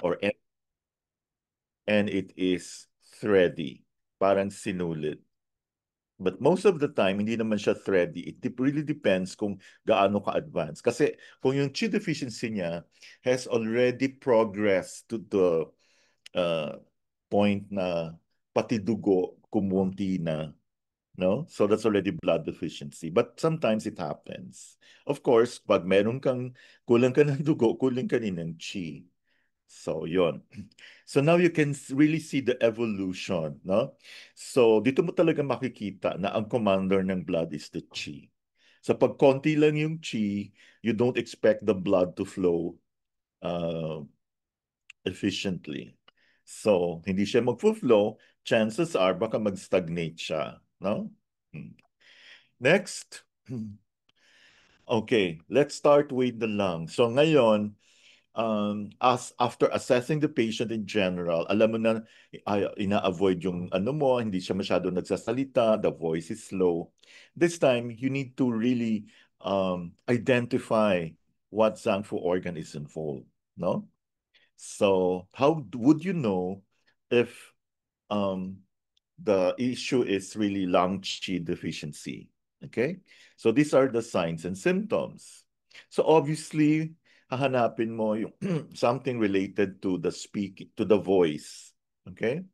or and it is thready, parang sinulit. But most of the time, hindi naman siya thready. Really depends kung gaano ka-advance. Kasi kung yung Qi deficiency niya has already progressed to the uh, point na pati dugo kumunti na, no? So that's already blood deficiency. But sometimes it happens. Of course, pag meron kang kulang ka ng dugo, kulang ka rin ng Qi. So, yon. So now you can really see the evolution, no? So dito mo talaga makikita na ang commander ng blood is the Qi. So pag konti lang yung Qi, you don't expect the blood to flow uh, efficiently. So hindi siya mag-flow, chances are baka mag-stagnate siya, no? Next. Okay, let's start with the lung. So ngayon, as after assessing the patient in general, alam mo na ina-avoid yung ano mo, hindi siya masyado nagsasalita, the voice is slow. This time, you need to really identify what Zangfu organ is involved, no? So how would you know if um, the issue is really lung qi deficiency? Okay? So these are the signs and symptoms. So obviously, hahanapin mo yung something related to the speaking, to the voice. Okay?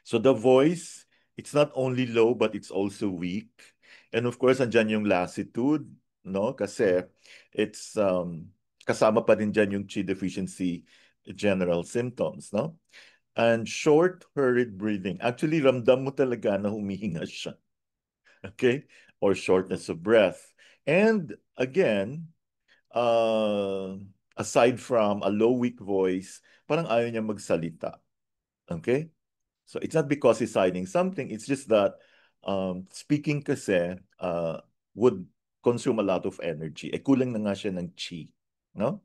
So the voice, it's not only low, but it's also weak. And of course, andyan yung lassitude, no? Kasi it's kasama pa din dyan yung qi deficiency general symptoms, no? And short, hurried breathing. Actually, ramdam mo talaga na humihinga siya. Okay? Or shortness of breath. And again, uh, aside from a low, weak voice, parang ayaw niya magsalita. Okay? So it's not because he's hiding something, it's just that speaking kasi would consume a lot of energy. Eh, kulang na nga siya ng chi. No?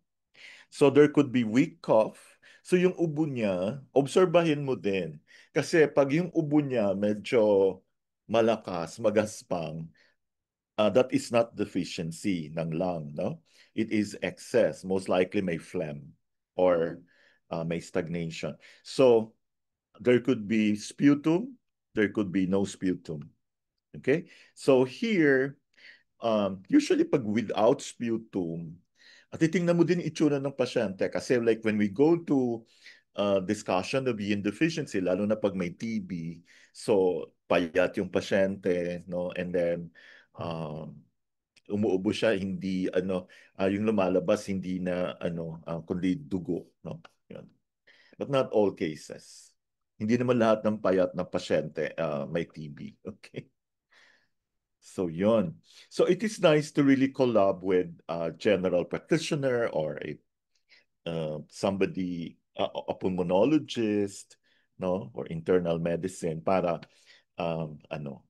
So there could be weak cough. So yung ubo niya, obserbahin mo din. Kasi pag yung ubo niya medyo malakas, magaspang, that is not deficiency ng lung, no? It is excess. Most likely may phlegm or may stagnation. So there could be sputum, there could be no sputum. Okay? So here, usually pag without sputum, at titingnan mo din itsura ng pasyente kasi like when we go to discussion of iron deficiency, lalo na pag may TB, so payat yung pasyente, no? And then umuubo siya, hindi yung lumalabas hindi na kundi dugo, no? Yun. But not all cases. Hindi naman lahat ng payat na pasyente may TB. Okay? So yun. So it is nice to really collab with a general practitioner or somebody, a pulmonologist, no, or internal medicine para ano,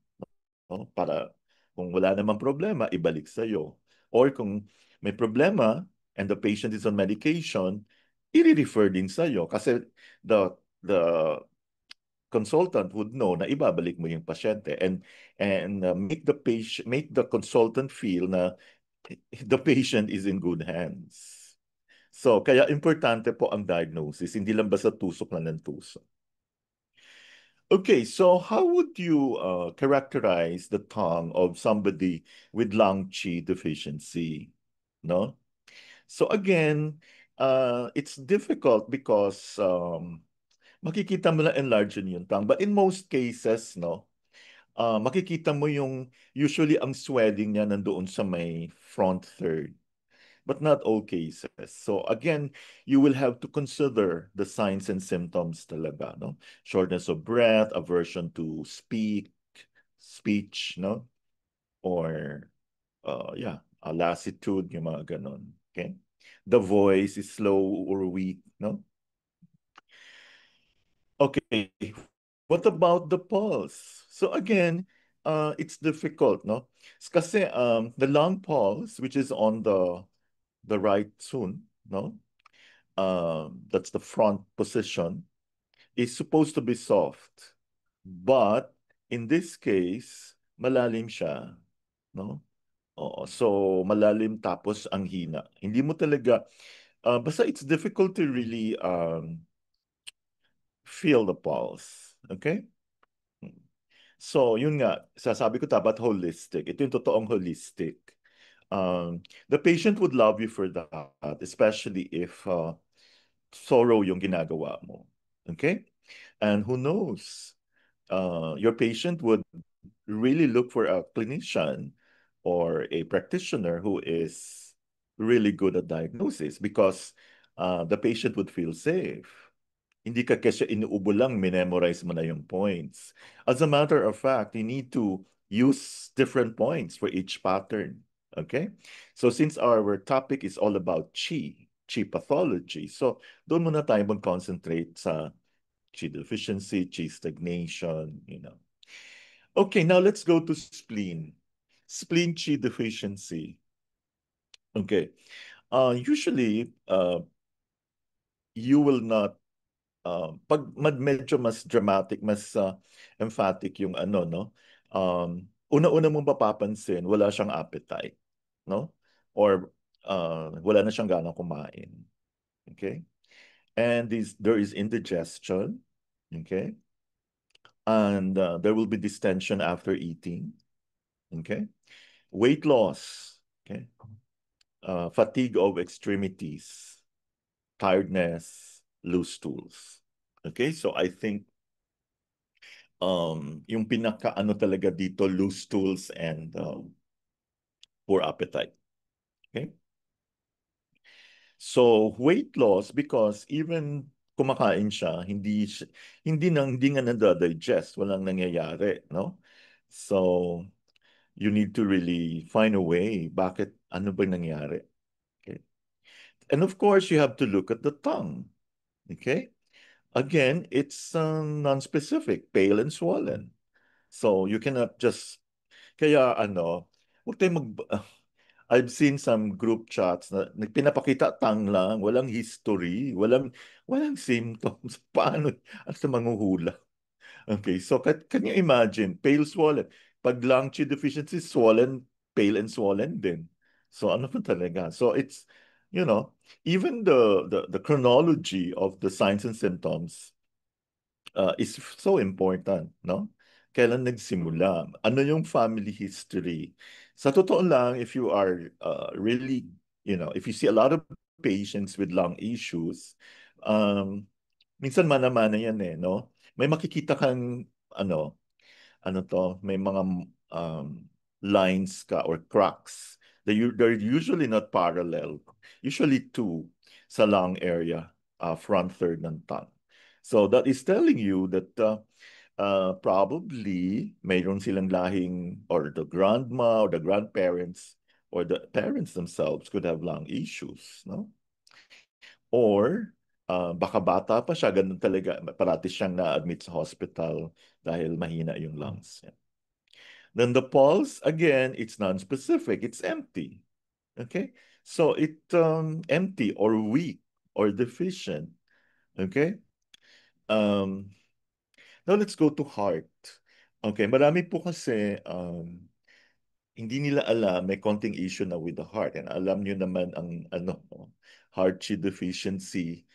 no, para kung wala namang problema, ibalik sa iyo. Or kung may problema and the patient is on medication, i-refer din sa iyo kasi the consultant would know na ibabalik mo yung pasyente and make the consultant feel na the patient is in good hands. So, kaya importante po ang diagnosis, hindi lang basta tusok na ng tusok. Okay, so how would you characterize the tongue of somebody with lung qi deficiency? No? So again, it's difficult because makikita mo na enlarge yung tongue. But in most cases, no, makikita mo yung usually ang swelling niya nandoon sa may front third. But not all cases. So again, you will have to consider the signs and symptoms talaga, no? Shortness of breath, aversion to speech, no? Or, a lassitude, yung mga ganon, okay? The voice is slow or weak, no? Okay, what about the pulse? So again, it's difficult, no? Kasi the lung pulse, which is on the right soon, no? That's the front position, is supposed to be soft. But in this case, malalim siya, no? Oo, so malalim tapos ang hina. Hindi mo talaga Basta it's difficult to really feel the pulse. Okay? So, yun nga, sasabi ko dapat holistic. Ito yung totoong holistic. The patient would love you for that, especially if sorrow yung ginagawa mo. Okay? And who knows? Your patient would really look for a clinician or a practitioner who is really good at diagnosis because the patient would feel safe. Hindi ka kasi inuubo lang, memorize mo na yung points. As a matter of fact, you need to use different points for each pattern. Okay? So since our topic is all about chi pathology, so doon muna tayo mag-concentrate sa chi deficiency, chi stagnation, you know. Okay, now let's go to spleen. Spleen chi deficiency. Okay. Usually, you will not pag medyo mas dramatic, mas emphatic yung ano, no? Una-una mong papapansin, wala siyang appetite, no? Or wala na siyang ganang kumain. Okay? And there is indigestion. Okay? And there will be distension after eating. Okay? Weight loss. Okay? Fatigue of extremities, tiredness, loose stools. Okay? So I think yung pinaka ano talaga dito, loose stools and poor appetite. Okay? So weight loss because even kumakain siya, hindi nga nadadigest, walang nangyayari, no? So you need to really find a way bakit ano ba nangyari. Okay? And of course, you have to look at the tongue. Okay? Again, it's non-specific, pale and swollen. So you cannot just kaya ano, huwag tayo I've seen some group chats na pinapakita tang lang, walang history, walang symptoms. Paano? At sa manghuhula. Okay, so can you imagine? Pale swollen. Pag lung chi deficiency, swollen, pale and swollen din. So ano pa talaga? So it's, you know, even the chronology of the signs and symptoms is so important, no? Kailan nagsimula? Ano yung family history? Sa totoo lang, if you are really, you know, if you see a lot of patients with lung issues, minsan mana-mana yan eh, no? May makikita kang, ano, ano to, may mga lines ka or cracks. They're usually not parallel. Usually two sa lung area, front third ng tongue. So that is telling you that probably mayroon silang lahing or the grandma or the grandparents or the parents themselves could have lung issues, no? Or baka bata pa siya, ganun talaga, parati siyang na-admit sa hospital dahil mahina yung lungs. Then the pulse, again, it's non-specific, it's empty. Okay? So it empty or weak or deficient. Okay? Um, Now let's go to heart. Okay, marami po kasi hindi nila alam, may konting issue na with the heart. And alam nyo naman ang ano, heart chi deficiency,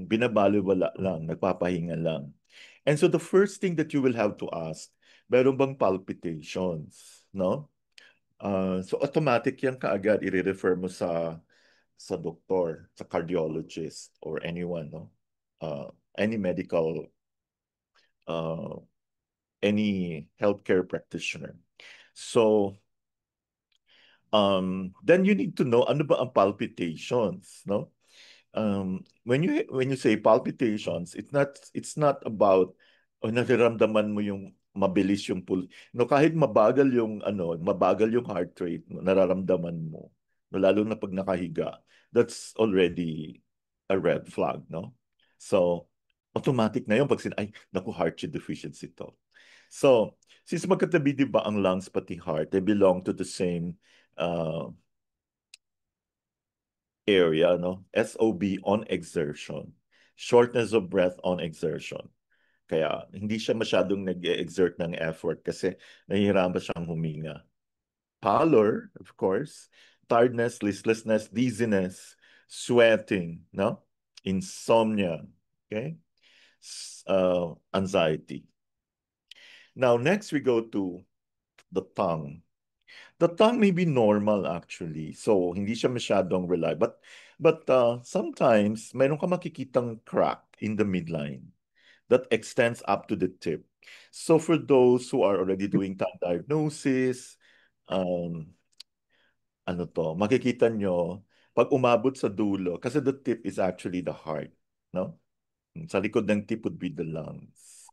binabaliwala lang, nagpapahinga lang. And so the first thing that you will have to ask, meron bang palpitations, no? So automatic yan kaagad, i-refer mo sa doktor, sa cardiologist, or anyone, no? Any medical, uh, any healthcare practitioner. So, then you need to know ano ba ang palpitations, no? When you say palpitations, it's not about nararamdaman mo yung mabilis yung no, kahit mabagal yung heart rate mo, nararamdaman mo, no, lalo na pag nakahiga, that's already a red flag, no? So automatic na yun pag ay naku, heart rate deficiency to. So since magkatabi, di ba, ang lungs pati heart, they belong to the same uh, area, no? SOB, on exertion. Shortness of breath on exertion. Kaya hindi siya masyadong nag-exert ng effort kasi nahihirapan siyang huminga. Pallor, of course, tiredness, listlessness, dizziness. sweating, no? Insomnia, okay? Anxiety. Now, next we go to the tongue. The tongue may be normal actually. So, hindi siya masyadong reliable. But sometimes, mayroon ka makikitang crack in the midline that extends up to the tip. So, for those who are already doing tongue diagnosis, um, ano to, makikita nyo, pag umabot sa dulo, kasi the tip is actually the heart, no? Sa likod ng tip would be the lungs.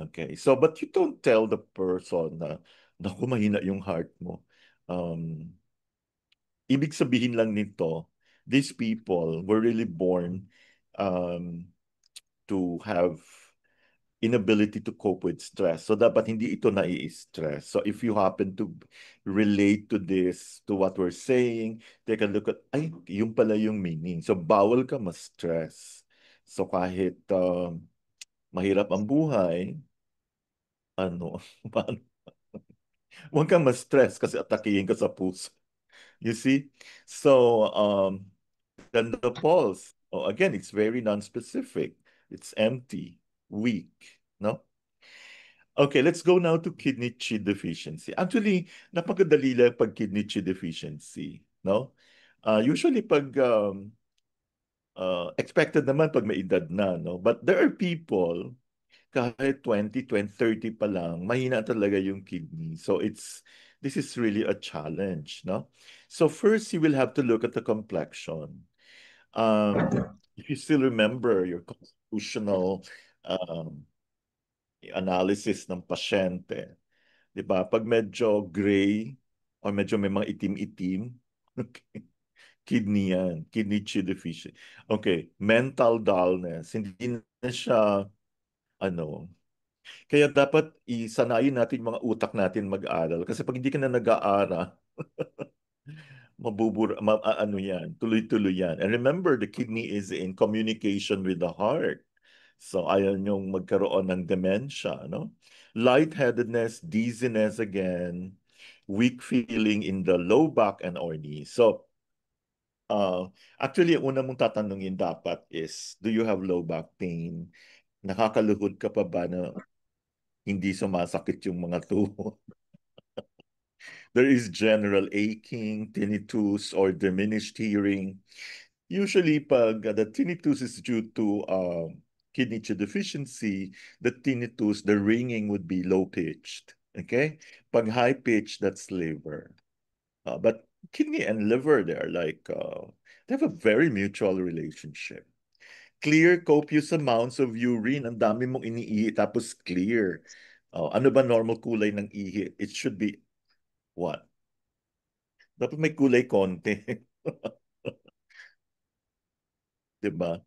Okay, so but you don't tell the person na, naku, mahina yung heart mo. Um, Ibig sabihin lang nito, these people were really born um, to have inability to cope with stress. So dapat hindi ito nai-stress. So if you happen to relate to this, to what we're saying, take a look at, ay, yung pala yung meaning. So bawal ka ma-stress. So kahit mahirap ang buhay, ano, paano? Huwag kang ma-stress kasi atakihin ka sa puso. You see? So, then the pulse, oh, again, it's very non-specific. It's empty, weak, no? Okay, let's go now to kidney chi deficiency. Actually, napakadali lang pag kidney chi deficiency, no? Usually pag expected naman pag may edad na, no? But there are people kahit 20, 30 pa lang, mahina talaga yung kidney. So this is really a challenge, no? So first, you will have to look at the complexion. If you still remember your constitutional um, analysis ng pasyente, di ba? Pag medyo gray or medyo may mga itim-itim, okay, kidney yan, kidney chi deficient. Okay, mental dullness, hindi na siya, ano, kaya dapat isanayin natin yung mga utak natin mag-aral. Kasi pag hindi ka na nag-aaral, ano yan, tuloy-tuloy yan. And remember, the kidney is in communication with the heart. So ayaw yung magkaroon ng dementia, no? Lightheadedness, dizziness again, weak feeling in the low back and or knee. So actually, ang una mong tatanungin dapat is, do you have low back pain? Nakakaluhod ka pa ba na hindi sumasakit yung mga tuhod? There is general aching, tinnitus, or diminished hearing. Usually, pag the tinnitus is due to kidney deficiency, the tinnitus, the ringing would be low-pitched. Okay? Pag high-pitched, that's liver. But kidney and liver, they have a very mutual relationship. Clear, copious amounts of urine. Ang dami mong iniihi, tapos clear. Ano ba normal kulay ng ihi? It should be what? Dapat may kulay konti. 'Di ba?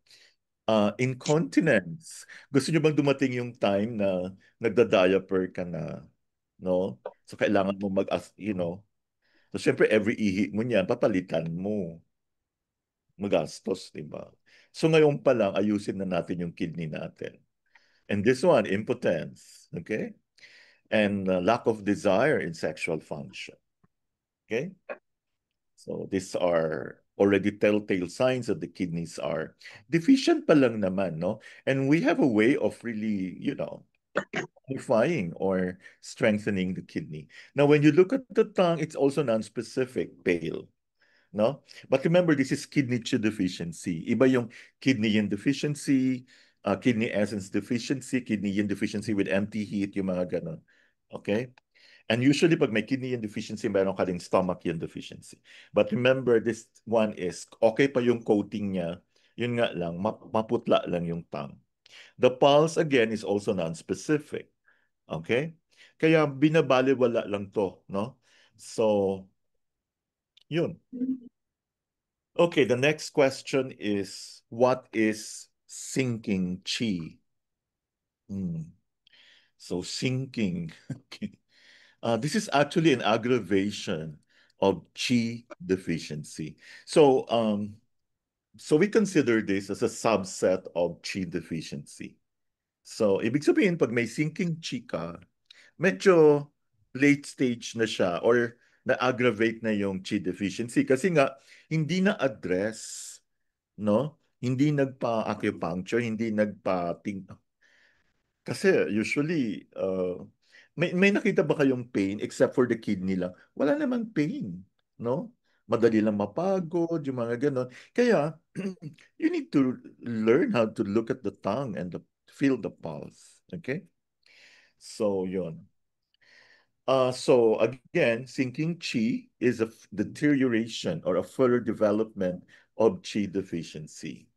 Incontinence. Gusto niyo bang dumating yung time na nagda-diaper ka na, no? So kailangan mo so syempre every ihi mo niyan, papalitan mo. Magastos, 'di ba? So ngayon pa lang, ayusin na natin yung kidney natin. And this one, impotence, okay? And lack of desire in sexual function, okay? So these are already telltale signs that the kidneys are deficient pa lang naman, no? And we have a way of really, modifying or strengthening the kidney. Now, when you look at the tongue, it's also non-specific, pale, no? But remember, this is kidney deficiency. Iba yung kidney yin deficiency, kidney essence deficiency, kidney yin deficiency with empty heat, yung mga ganon. Okay? And usually, pag may kidney yin deficiency, meron ka ring stomach yin deficiency. But remember, this one is, okay pa yung coating niya, yun nga lang, maputla lang yung tongue. The pulse, again, is also non-specific. Okay? Kaya binabaliwala lang to, no? So, yun. Okay, the next question is, what is sinking chi? Hmm. So, sinking. Okay. This is actually an aggravation of qi deficiency. So we consider this as a subset of qi deficiency. So, ibig sabihin, pag may sinking qi ka, medyo late stage na siya or na-aggravate na yung qi deficiency kasi nga, hindi na-address no? Hindi nagpa-acupuncture, hindi nagpa-ting. Kasi usually, may nakita ba kayong pain except for the kidney lang? Wala namang pain, no? Madali lang mapagod, yung mga ganon. Kaya, you need to learn how to look at the tongue and feel the pulse. Okay? So, yun. So again, sinking qi is a deterioration or a further development of qi deficiency.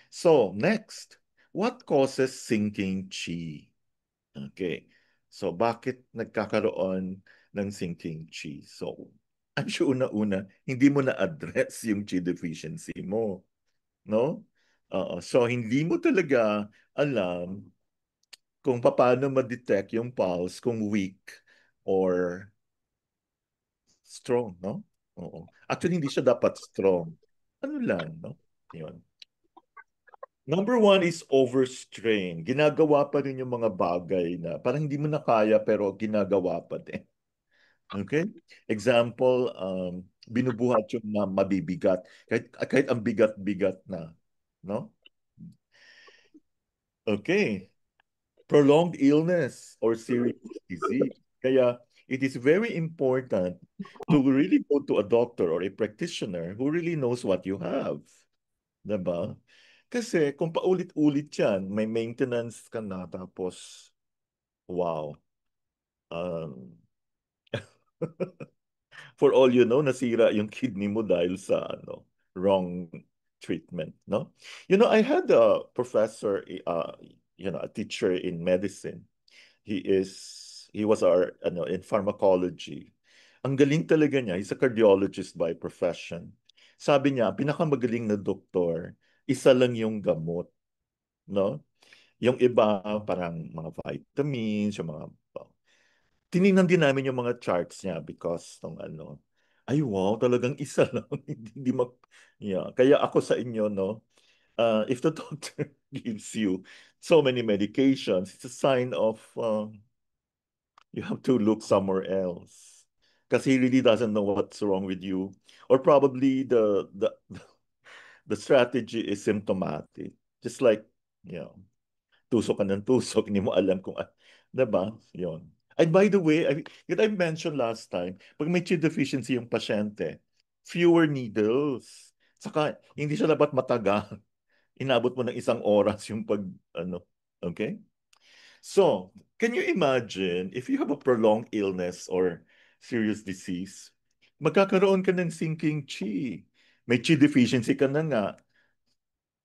So next, what causes sinking qi? Okay. So bakit nagkakaroon ng sinking qi? So, I'm sure una-una, hindi mo na-address yung qi deficiency mo. No? So hindi mo talaga alam kung paano ma-detect yung pulse kung weak or strong, no? Oo. Actually, hindi siya dapat strong. Ano lang, no? Yun. Number one is overstrain. Ginagawa pa rin yung mga bagay na parang hindi mo na kaya pero ginagawa pa din. Okay? Example, binubuhat yung mabibigat. Kahit ang bigat-bigat na. No? Okay. Prolonged illness or serious disease. Kaya it is very important to really go to a doctor or a practitioner who really knows what you have. Diba? Kasi kung paulit-ulit yan, may maintenance ka na tapos, wow. Um, for all you know, nasira yung kidney mo dahil sa wrong treatment, no? I had a professor, a teacher in medicine. He was our in pharmacology. Ang galing talaga niya. He's a cardiologist by profession. Sabi niya, pinakamagaling na doktor, isa lang yung gamot, no? Yung iba parang mga vitamins, yung mga tiningnan din namin yung mga charts niya because ay wow, talagang isa lang. Hindi yeah. Kaya ako sa inyo, no, if the doctor gives you so many medications, it's a sign of you have to look somewhere else because he really doesn't know what's wrong with you, or probably the strategy is symptomatic, just like you know tusok ka ng tusok, hindi mo alam kung, diba? Yun. And by the way, did I mention last time, pag may chi deficiency yung pasyente, fewer needles. Saka, hindi siya dapat matagal. Inabot mo ng 1 oras yung okay? So, can you imagine if you have a prolonged illness or serious disease, magkakaroon ka ng sinking chi. May chi deficiency ka na nga,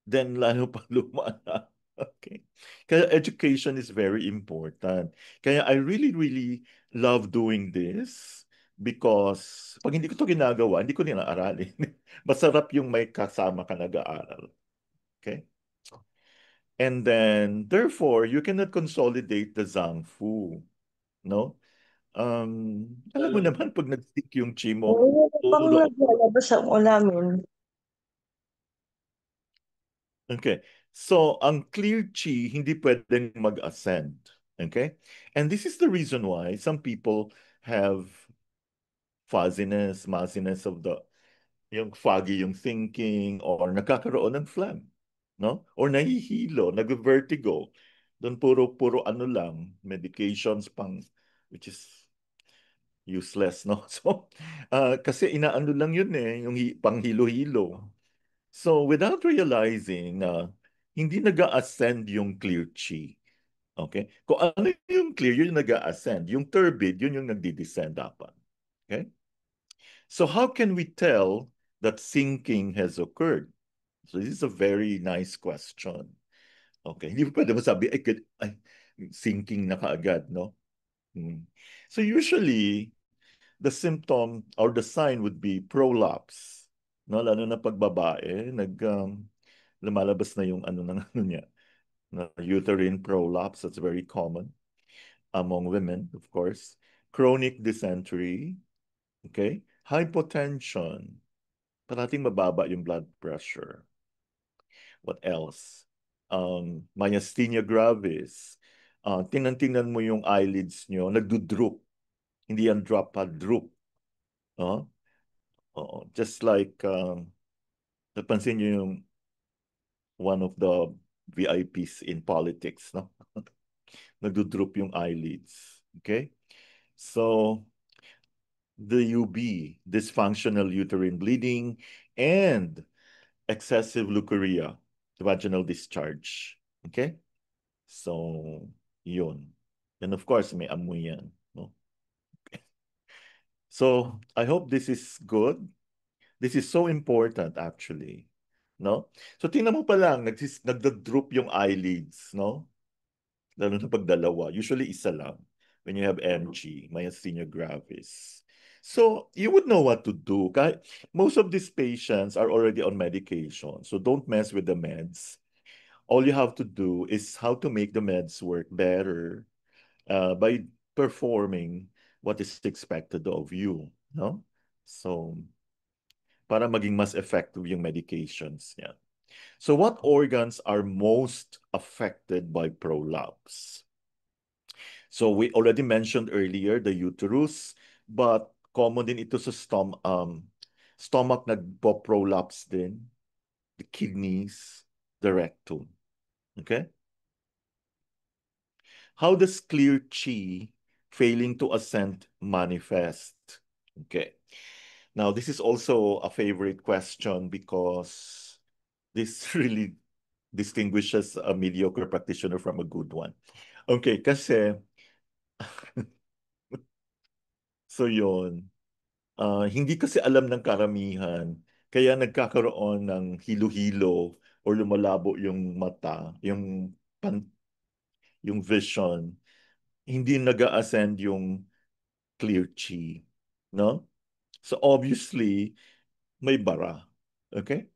then lalo pa lumala. Okay. Kaya education is very important. Kaya I really, really love doing this because pag hindi ko to ginagawa, hindi ko nila-aralin. Masarap yung may kasama ka nag-aaral. Okay? And then, therefore, you cannot consolidate the Zhang Fu. No? Alam mo naman, pag nag-stick yung chi mo, Oo, bang ulo. naglalabas ang ulamin? Okay. So, ang clear chi, hindi pwedeng mag-ascend. Okay? And this is the reason why some people have fuzziness, muzziness of yung foggy yung thinking, or nagkakaroon ng phlegm. No? Or nahihilo, nag-vertigo. Doon puro lang, medications which is useless, no? So, kasi inaano lang yun yung panghilo-hilo. So, without realizing na hindi nag-ascend yung clear chi. Okay? Kung ano yung clear, yun yung nag-ascend. Yung turbid, yun yung nagdi-descend dapat. Okay? So, how can we tell that sinking has occurred? So, this is a very nice question. Okay? Hindi mo pwede masabi, ay, sinking na kaagad, no? Hmm. So, usually, the symptom or the sign would be prolapse. No? Lalo na pag babae, lumalabas na yung ng ano niya, na uterine prolapse. That's very common among women, of course. Chronic dysentery, okay? Hypotension, parating mababa yung blood pressure. What else? Myasthenia gravis. Tingnan-tingnan mo yung eyelids nyo, nagdo-droop. Hindi yan drop, ha? Droop. Oh? Oo. Just like, napansin nyo yung one of the VIPs in politics, no? Nagdo-droop yung eyelids. Okay? So, the UB, dysfunctional uterine bleeding, and excessive leukorrhea, vaginal discharge. Okay? So, yun. And of course, may amoy yan. No? So, I hope this is good. This is so important actually. No? So, tingnan mo pa lang, nagda-droop yung eyelids, no? Lalo na pag dalawa. Usually, isa lang when you have MG, myasthenia gravis. So, you would know what to do. Kahit, most of these patients are already on medication. So, don't mess with the meds. All you have to do is how to make the meds work better by performing what is expected of you. No? So, para maging mas effective yung medications niya. So, what organs are most affected by prolapse? So we already mentioned earlier the uterus, but common din ito sa stomach nagpo-prolapse din, the kidneys, the rectum. Okay? How does clear chi failing to ascend manifest? Okay. Now, this is also a favorite question because this really distinguishes a mediocre practitioner from a good one. Okay, kasi, so yun. Hindi kasi alam ng karamihan, kaya nagkakaroon ng hilo-hilo or lumalabo yung mata, yung vision. Hindi nag-ascend yung clear chi, no? So obviously, may bara. Okay?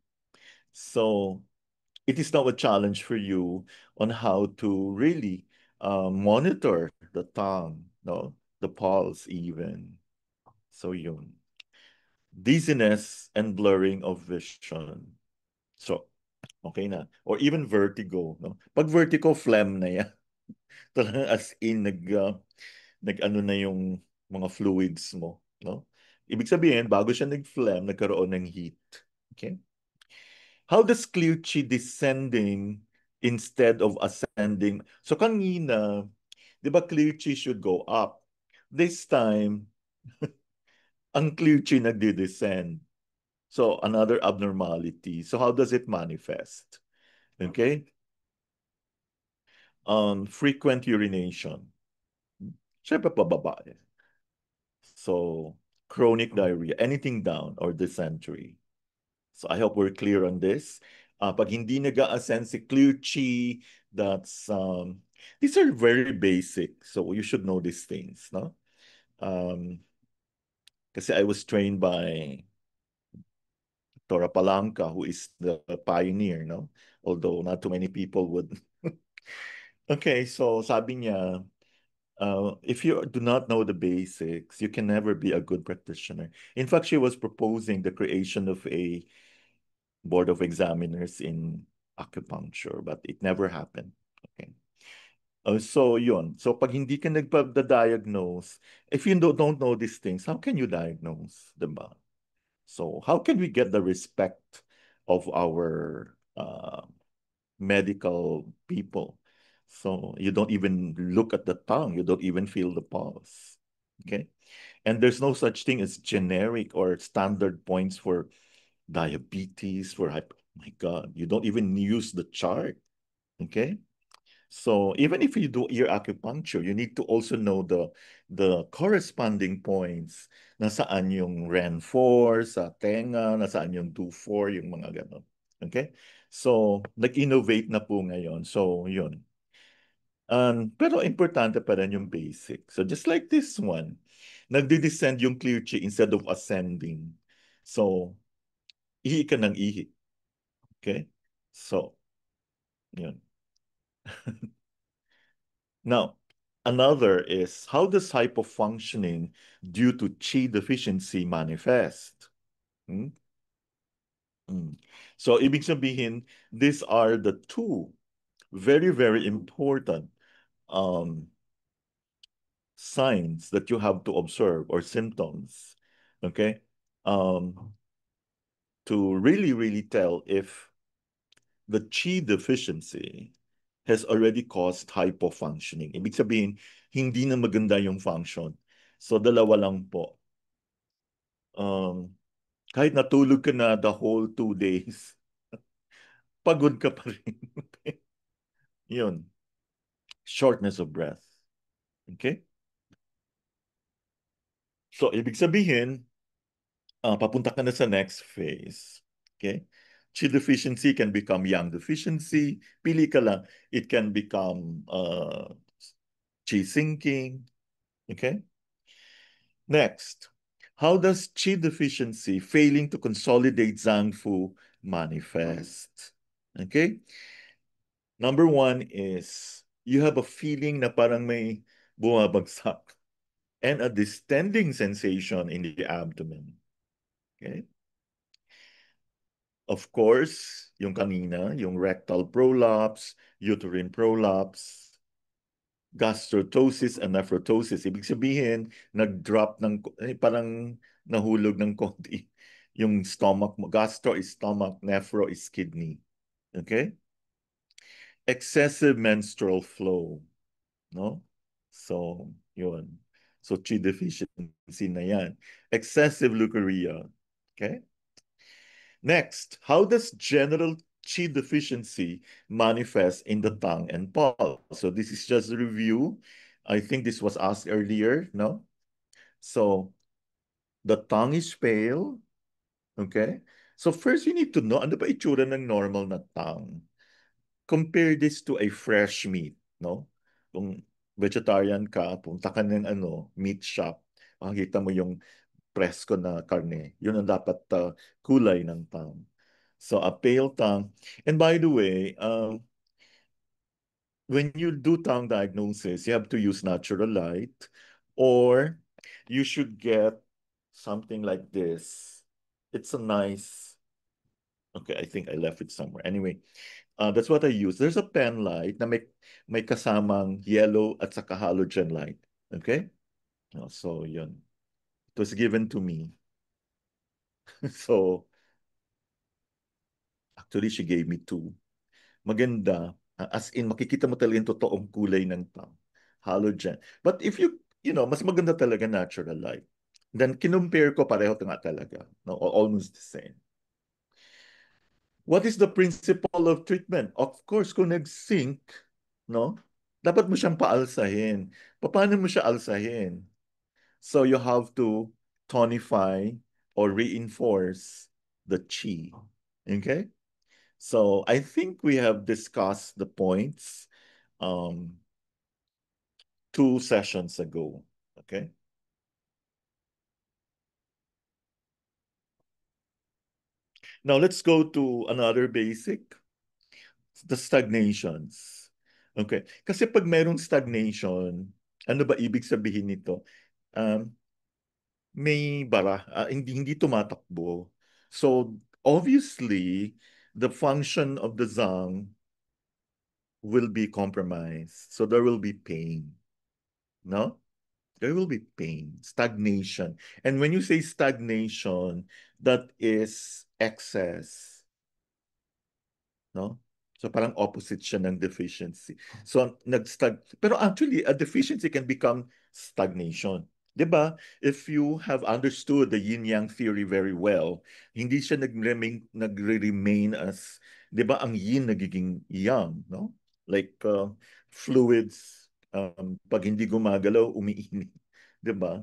So it is now a challenge for you on how to really monitor the tongue, no? The pulse even. So yun. Dizziness and blurring of vision. So, okay na. Or even vertigo, no? Pag vertigo, phlegm na yan. Talagang as in, nag-ano na yung mga fluids mo, no? Ibig sabihin, bago siya nag-phlegm, nagkaroon ng heat. Okay? How does clear chi descending instead of ascending? So kanina, di ba clear chi should go up? This time, ang clear chi nagde-descend. So another abnormality. So how does it manifest? Okay? Frequent urination. Siyempre pababa. So chronic diarrhea, anything down or dysentery. So I hope we're clear on this. Pag hindi nag-a-ascend si clear chi, that's these are very basic. So you should know these things, no? Kasi I was trained by Tora Palanca, who is the pioneer, no? Although not too many people would. Okay, so sabi niya, if you do not know the basics, you can never be a good practitioner. In fact, she was proposing the creation of a board of examiners in acupuncture, but it never happened. Okay. So yun. So pag hindi ka nagpa-diagnose, if you don't know these things, how can you diagnose, diba? So how can we get the respect of our medical people? So you don't even look at the tongue, you don't even feel the pulse. Okay. And there's no such thing as generic or standard points for diabetes, for my God, you don't even use the chart. Okay. So even if you do ear acupuncture, you need to also know the corresponding points. Nasaan yung REN4 sa tenga, nasaan yung DO4, yung mga ganon. Okay? So, nag-innovate na po ngayon. So, yun. Pero importante pa rin yung basic. So, just like this one, nagde-descend yung clear chi instead of ascending. So, ihi ka ng ihi. Okay? So, yun. Now, another is how does hypofunctioning due to qi deficiency manifest? Hmm? So, ibig sabihin, these are the two very, very important um, signs that you have to observe or symptoms, okay? To really, really tell if the qi deficiency has already caused hypofunctioning. Ibig sabihin, hindi na maganda yung function. So, dalawa lang po. Kahit natulog ka na the whole 2 days, pagod ka pa rin. Yun. Shortness of breath. Okay? So, ibig sabihin, papunta ka na sa next phase. Okay? Qi deficiency can become yang deficiency. Pili ka lang. It can become qi sinking. Okay? Next, how does qi deficiency, failing to consolidate Zangfu, manifest? Okay? Number one is you have a feeling na parang may bumabagsak and a distending sensation in the abdomen. Okay? Of course, yung kanina, yung rectal prolapse, uterine prolapse, gastrotosis and nephrotosis. Ibig sabihin, nag-drop ng, parang nahulog ng konti. Yung stomach mo. Gastro is stomach, nephro is kidney. Okay? Excessive menstrual flow. No? So, yun. So, chi deficiency na yan. Excessive leukorrhea. Okay? Next, how does general qi deficiency manifest in the tongue and pulse? So this is just a review. I think this was asked earlier, no? So the tongue is pale, okay? So first you need to know, ano ba itsura ng normal na tongue? Compare this to a fresh meat, no? Kung vegetarian ka, punta ka ng meat shop, makikita mo yung presko na karne. Yun ang dapat kulay ng tongue. So a pale tongue. And by the way, when you do tongue diagnosis, you have to use natural light, or you should get something like this. It's a nice, okay, I think I left it somewhere. Anyway, that's what I use. There's a pen light na may kasamang yellow at saka halogen light. Okay? So, yun. It was given to me. So, actually, she gave me two. Maganda. As in, makikita mo talaga yung totoong kulay ng tang. Halogen. But if mas maganda talaga natural light. Then, kinumpare ko, pareho nga talaga. No? Almost the same. What is the principle of treatment? Of course, kung nag-sink, no? Dapat mo siyang paalsahin. Paano mo siya alsahin? So you have to tonify or reinforce the chi. Okay? So I think we have discussed the points 2 sessions ago. Okay? Now let's go to another basic, the stagnations. Okay. Kasi pag mayroong stagnation, ano ba ibig sabihin nito? Um, may bara, hindi tumatakbo. So obviously, the function of the zang will be compromised. So there will be pain. No? There will be pain, stagnation. And when you say stagnation, that is excess. No? So parang opposite siya ng deficiency. So pero actually a deficiency can become stagnation. 'Di ba? If you have understood the yin yang theory very well, hindi siya nagre-remain as 'di ba ang yin nagiging yang, no? Like fluids pag hindi gumagalaw umiinit, 'di ba?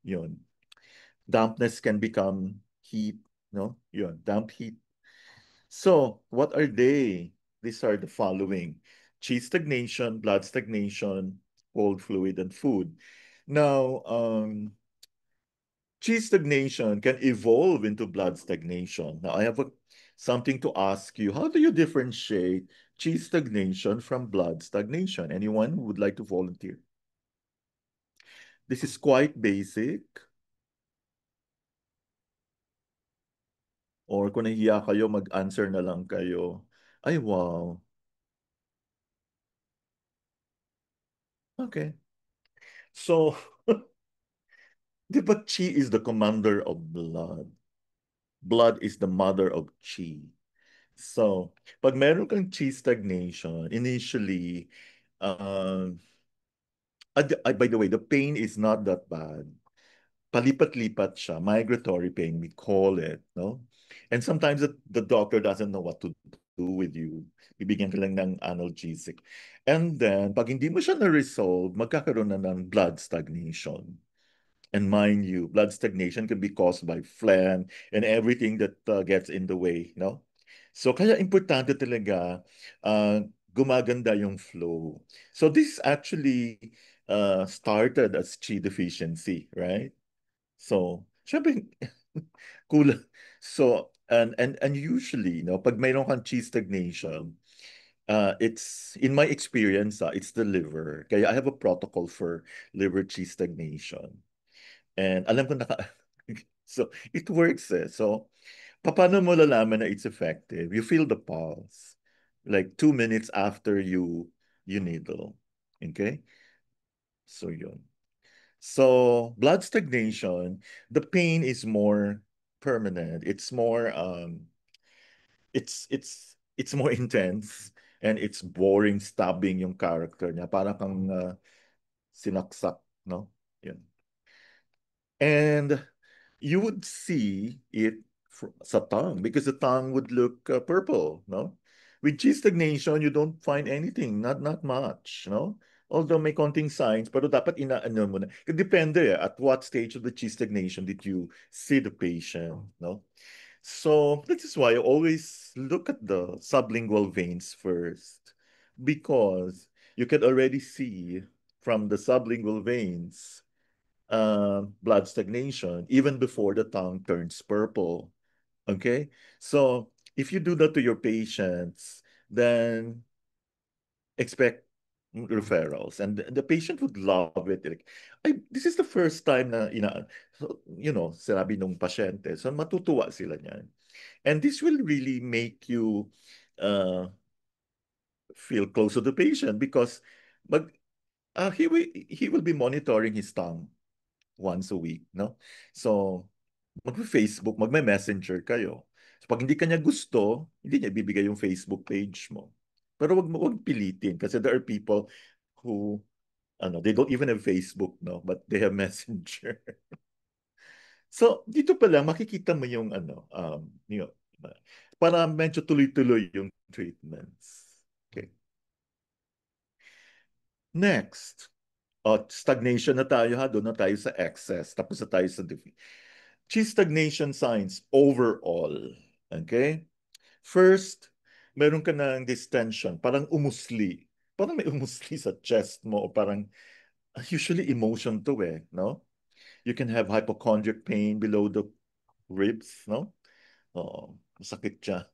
'Yun. Dampness can become heat, no? 'Yun, damp heat. So, what are they? These are the following: cheese stagnation, blood stagnation, cold fluid, and food. Now, cheese stagnation can evolve into blood stagnation. Now, I have something to ask you. How do you differentiate cheese stagnation from blood stagnation? Anyone who would like to volunteer? This is quite basic. Or kung nahiya kayo, mag-answer na lang kayo. Ay, wow. Okay. So, di ba chi is the commander of blood? Blood is the mother of chi. So, pag meron kang chi stagnation, initially, um, by the way, the pain is not that bad. Palipat-lipat siya, migratory pain, we call it, no? And sometimes the doctor doesn't know what to do with you. Bibigyan ka lang ng analgesic. And then, pag hindi mo siya na-resolve, magkakaroon na ng blood stagnation. And mind you, blood stagnation can be caused by phlegm and everything that gets in the way, no? So kaya importante talaga gumaganda yung flow. So this actually started as chi deficiency, right? So, syempre, kulang. So, and usually, no, pag mayroon kang chi stagnation, it's in my experience, it's the liver. Kaya I have a protocol for liver chi stagnation. And alam ko naka so it works eh. So paano mo lalaman na it's effective? You feel the pulse like 2 minutes after you needle. Okay? So yun. So blood stagnation, the pain is more permanent. It's more it's more intense and it's boring stabbing yung character niya. Para kang sinaksak, no? Yun. And you would see it sa tongue because the tongue would look purple, no? With cheese stagnation, you don't find anything, not much, no? Although may konting signs, pero dapat inaano mo na. Depende at what stage of the cheese stagnation did you see the patient, no? So this is why I always look at the sublingual veins first because you can already see from the sublingual veins blood stagnation even before the tongue turns purple. Okay? So if you do that to your patients, then expect referrals. And the patient would love it. Like, this is the first time na, so, sinabi nung pasyente. So matutuwa sila niyan. And this will really make you uh, feel close to the patient because mag, he will be monitoring his tongue once a week, no? So, mag-Facebook, magme-messenger kayo. So, pag hindi kanya gusto, hindi niya ibibigay yung Facebook page mo. Pero wag pilitin kasi there are people who they don't even have Facebook, no, but they have Messenger. So, dito pa lang makikita mo yung para medyo tuloy-tuloy yung treatments. Okay. Next, stagnation na tayo ha, doon na tayo sa excess, tapos na tayo sa stagnation signs overall. Okay? First, meron ka ng distension, parang umusli. Parang may umusli sa chest mo o parang usually emotion to eh, no? You can have hypochondriac pain below the ribs, no? Oo, masakit siya.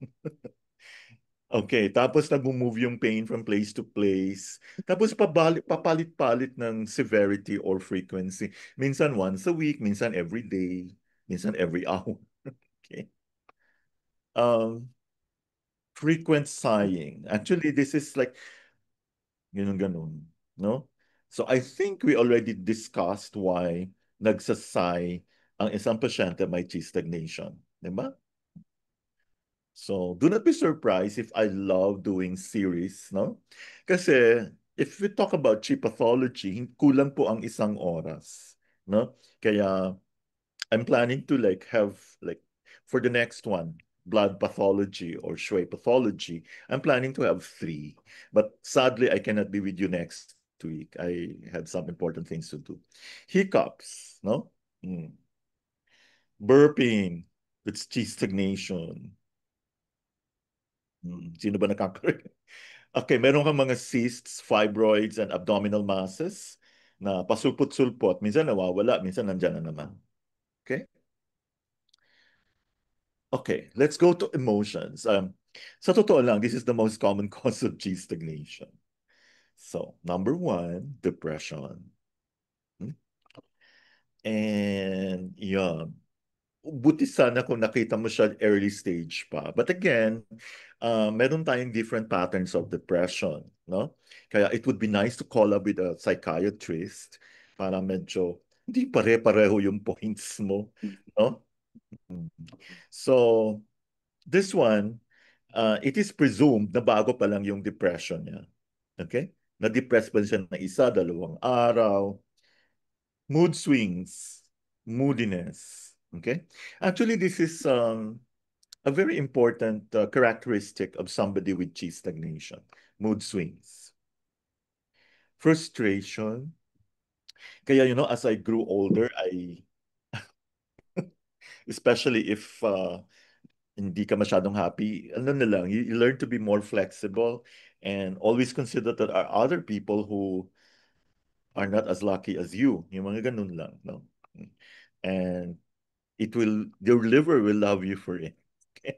Okay, tapos nag-move yung pain from place to place. Tapos papalit-palit ng severity or frequency. Minsan once a week, minsan every day, minsan every hour. Okay. Um, Frequent sighing. Actually, this is like, ganun, no? So I think we already discussed why nagsasay ang isang pasyente may cheese stagnation. Diba? So do not be surprised if I love doing series, no? Kasi if we talk about chi pathology, kulang po ang isang oras, no? Kaya I'm planning to like have like for the next one, blood pathology or Shui pathology. I'm planning to have three. But sadly, I cannot be with you next week. I have some important things to do. Hiccups, no? Mm. Burping. It's cheese stagnation. Sino ba nakakaroon? Okay, meron kang mga cysts, fibroids, and abdominal masses na pasulpot-sulpot. Minsan nawawala, minsan nandyan na naman. Okay? Okay, let's go to emotions. Sa totoo lang, this is the most common cause of G stagnation. So, number one, depression. Hmm? And yeah, buti sana kung nakita mo siya early stage pa. But again, meron tayong different patterns of depression, no? Kaya it would be nice to call up with a psychiatrist para medyo hindi pare-pareho yung points mo, no? So, this one, it is presumed na bago pa lang yung depression niya. Okay? Na-depress pa siya ng isa, dalawang araw. Mood swings, moodiness. Okay? Actually, this is a very important characteristic of somebody with chi stagnation. Mood swings. Frustration. Kaya, as I grew older, especially if hindi ka masyadong happy, ano na lang, you learn to be more flexible and always consider that there are other people who are not as lucky as you. Yung mga ganun lang, no? And your liver will love you for it. Okay?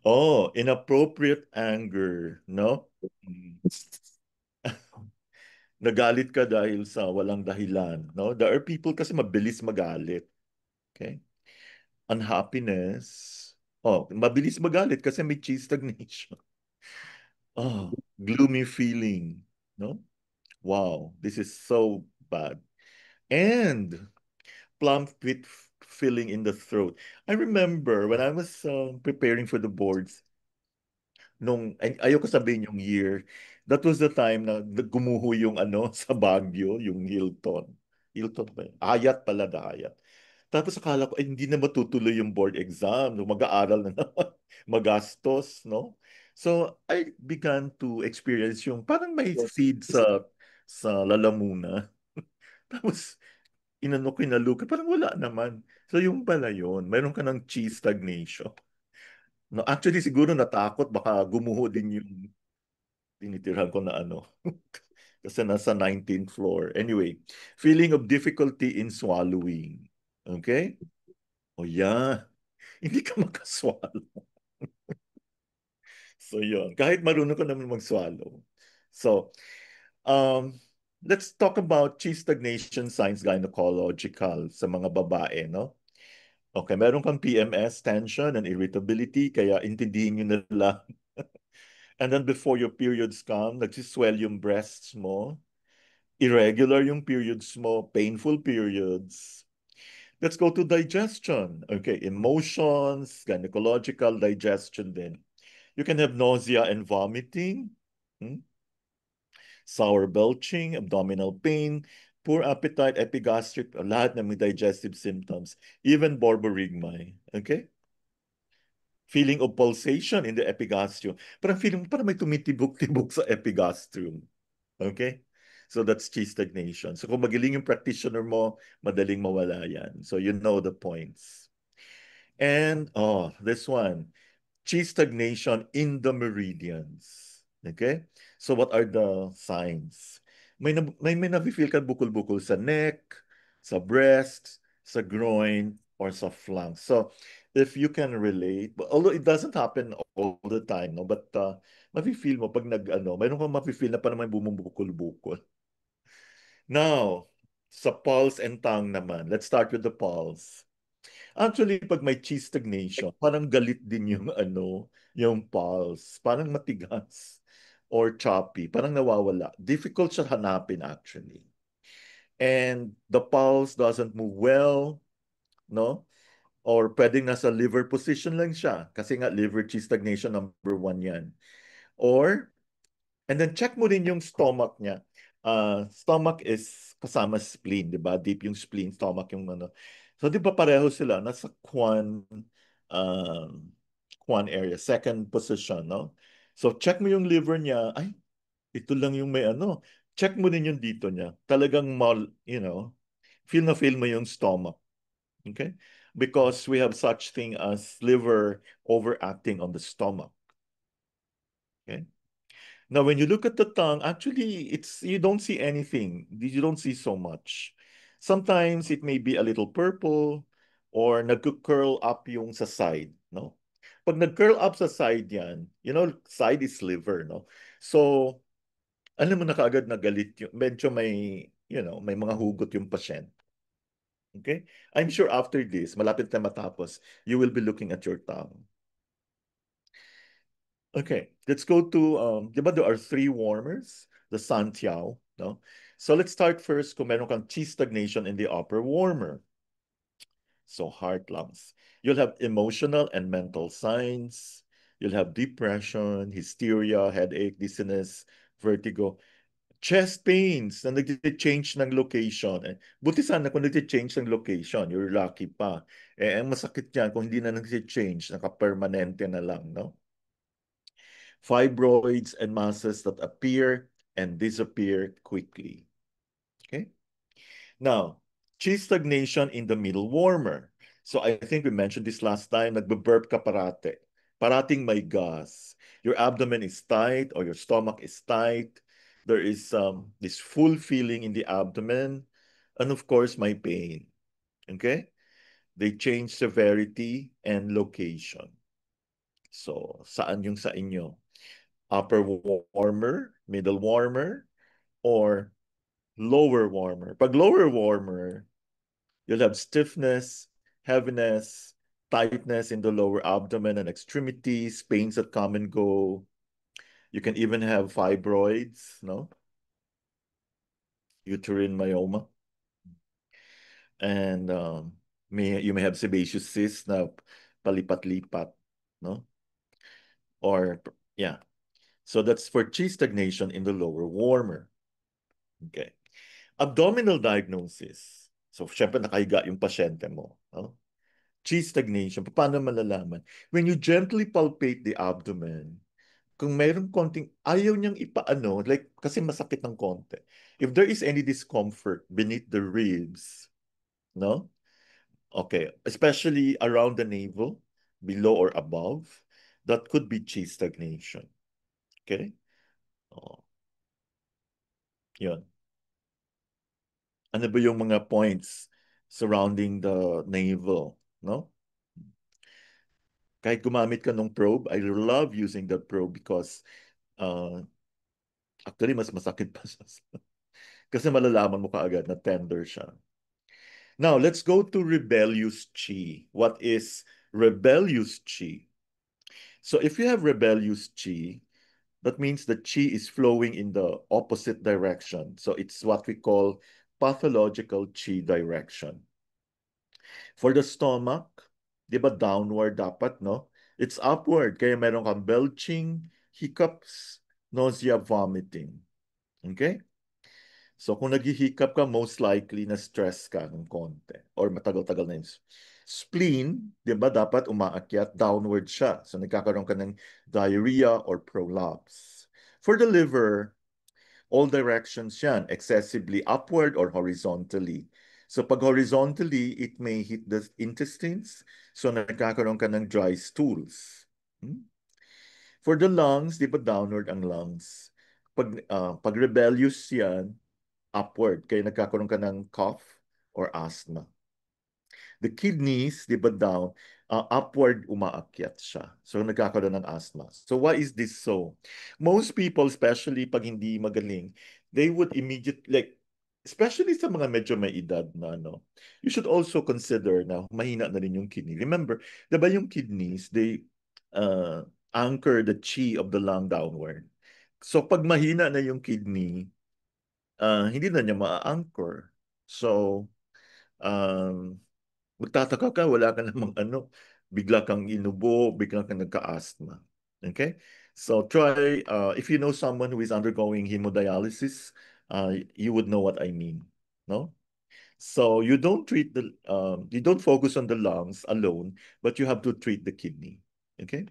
Oh, inappropriate anger, no? Mm. Nagalit ka dahil sa walang dahilan, no? There are people kasi mabilis magalit. Okay? Unhappiness. Oh, mabilis magalit kasi may chi stagnation. Oh, gloomy feeling, no? Wow, this is so bad. And plump with feeling in the throat. I remember when I was preparing for the boards, ayoko sabihin yung year, that was the time na gumuho yung sa Baguio, yung Hilton. Hilton ba yun? Hayat pala, the Hayat. Tapos akala ko, hindi na matutuloy yung board exam. No? Mag-aaral na naman. Magastos, no? So, I began to experience yung parang may seed sa lalamuna. Tapos, kinaluka, parang wala naman. So, yung pala yun. Mayroon ka ng chi stagnation. No, actually, siguro natakot. Baka gumuho din yung tinitirhan ko na Kasi nasa 19th floor. Anyway, feeling of difficulty in swallowing. Okay? Oh, yeah. Hindi ka makaswallow. So, yun. Kahit marunong ka naman mag-swallow. So, um, let's talk about chi stagnation signs gynecological sa mga babae, no? Okay, meron kang PMS, tension, and irritability, kaya intindihin nyo na lang. And then before your periods come, nagsiswell yung breasts mo, irregular yung periods mo, painful periods. Let's go to digestion. Okay, emotions, gynecological digestion din. You can have nausea and vomiting, sour belching, abdominal pain, poor appetite, epigastric, lahat ng may digestive symptoms, even borborygmi. Okay? Feeling of pulsation in the epigastrium. Parang may tumitibok-tibok sa epigastrium. Okay? So that's chi stagnation. So kung magiling yung practitioner mo, madaling mawala yan. So you know the points. And, this one, chi stagnation in the meridians. Okay? So what are the signs? May nafe-feel ka bukol-bukol sa neck, sa breast, sa groin, or sa flank. So if you can relate, although it doesn't happen all the time, no? But mafe-feel mo pag mayroon kang mafe-feel na parang may bumubukol-bukol. Now, sa pulse and tongue naman. Let's start with the pulse. Actually, pag may chi stagnation, parang galit din yung yung pulse. Parang matigas or choppy, parang nawawala. Difficult siya hanapin actually. And the pulse doesn't move well, no? Or pwedeng nasa liver position lang siya. Kasi nga liver chi stagnation number 1 yan. Or, and then check mo rin yung stomach niya. Stomach is kasama spleen, di ba? Deep yung spleen, stomach yung So, di ba pareho sila? Nasa um, Quan area, second position, no? So, check mo yung liver niya. Ay, ito lang yung may Check mo din yung dito niya. Talagang feel mo yung stomach. Okay? Because we have such thing as liver overacting on the stomach. Okay? Now, when you look at the tongue, actually, you don't see anything. You don't see so much. Sometimes it may be a little purple or nag-curl up yung sa side, no? Pag nag-curl up sa side yan, side is liver, no? So, alam mo na kaagad na galit yung, medyo may mga hugot yung patient. Okay? I'm sure after this, malapit na matapos, you will be looking at your tongue. Okay, let's go to, di ba there are three warmers? The Santiao, no? So let's start first kung meron kang chi stagnation in the upper warmer. So heart, lungs. You'll have emotional and mental signs. You'll have depression, hysteria, headache, dizziness, vertigo, chest pains na nag-change ng location. Buti sana kung nag-change ng location, you're lucky pa. Ang masakit yan kung hindi na nag-change, naka-permanente na lang, no? Fibroids and masses that appear and disappear quickly. Okay? Now, chi stagnation in the middle warmer. So I think we mentioned this last time, nagbe-burp ka parate. Parating may gas. Your abdomen is tight or your stomach is tight. There is this full feeling in the abdomen. And of course, my pain. Okay? They change severity and location. So, saan yung sa inyo? Upper warmer, middle warmer, or lower warmer? Pag lower warmer, you'll have stiffness, heaviness, tightness in the lower abdomen and extremities, pains that come and go. You can even have fibroids, no? Uterine myoma. And you may have sebaceous cysts na palipat-lipat, no? Or, yeah. So that's for chi stagnation in the lower warmer. Okay. Abdominal diagnosis. So, syempre nakahiga yung pasyente mo. No? Chi stagnation. Paano malalaman? When you gently palpate the abdomen, kung mayroong konting, ayaw niyang ipaano, like, kasi masakit ng konti. If there is any discomfort beneath the ribs, no? Okay, especially around the navel, below or above, that could be chi stagnation. Okay? Oh, yun. Ano ba yung mga points surrounding the navel, no? Kahit gumamit ka ng probe, I love using that probe because uh, actually mas masakit pa siya. Kasi malalaman mo kaagad na tender siya. Now, let's go to rebellious chi. What is rebellious chi? So if you have rebellious chi, that means the chi is flowing in the opposite direction. So it's what we call pathological chi direction. For the stomach, di ba downward dapat, no? It's upward. Kaya meron kang belching, hiccups, nausea, vomiting. Okay? So kung nag-hiccup ka, most likely na stress ka ng konti or matagal-tagal na yun. Spleen, di ba dapat umaakyat, downward siya. So nagkakaroon ka ng diarrhea or prolapse. For the liver, all directions yan, excessively upward or horizontally. So pag horizontally, it may hit the intestines. So nagkakaroon ka ng dry stools. Hmm? For the lungs, di ba downward ang lungs? Pag rebellious yan, upward. Kaya nagkakaroon ka ng cough or asthma. The kidneys, di ba down, upward umaakyat siya. So nagkakaroon ng asthma. So why is this so? Most people, especially pag hindi magaling, they would immediately, like, especially sa mga medyo may edad na, no, you should also consider na mahina na rin yung kidney. Remember, di ba yung kidneys, they uh, anchor the chi of the lung downward. So pag mahina na yung kidney, hindi na niya ma-anchor. So, um, magtataka ka, wala ka namang ano, bigla kang inubo, bigla kang nagka-asthma. Okay? So try, if you know someone who is undergoing hemodialysis, you would know what I mean. No? So you don't focus on the lungs alone, but you have to treat the kidney. Okay?